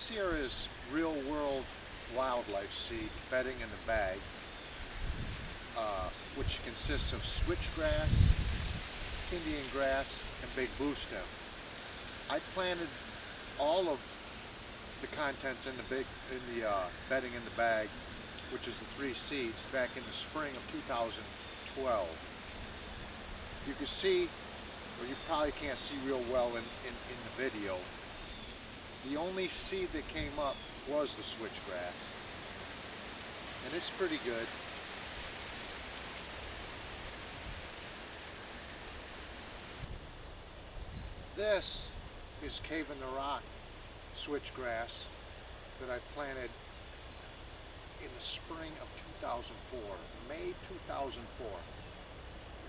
This here is Real World Wildlife Seed bedding in the bag, which consists of switchgrass, Indian grass, and big blue stem. I planted all of the contents in the bedding in the bag, which is the 3 seeds, back in the spring of 2012. You can see, or you probably can't see real well in the video, the only seed that came up was the switchgrass, and it's pretty good. This is Cave in the Rock switchgrass that I planted in the spring of 2004, May 2004.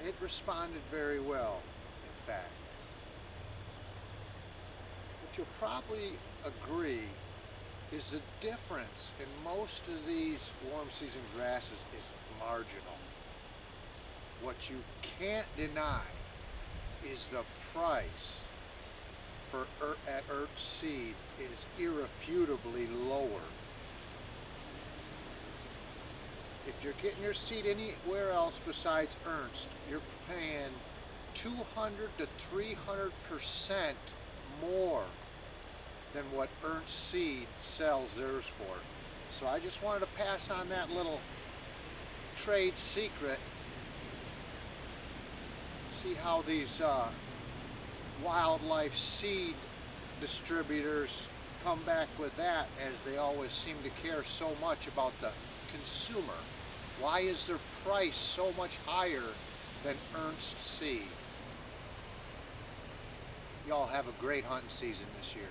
It responded very well, in fact. What you'll probably agree is the difference in most of these warm season grasses is marginal. What you can't deny is the price at Ernst Seed is irrefutably lower. If you're getting your seed anywhere else besides Ernst, you're paying 200 to 300% more than what Ernst Seed sells theirs for. So I just wanted to pass on that little trade secret. See how these wildlife seed distributors come back with that, as they always seem to care so much about the consumer. Why is their price so much higher than Ernst Seed? Y'all have a great hunting season this year.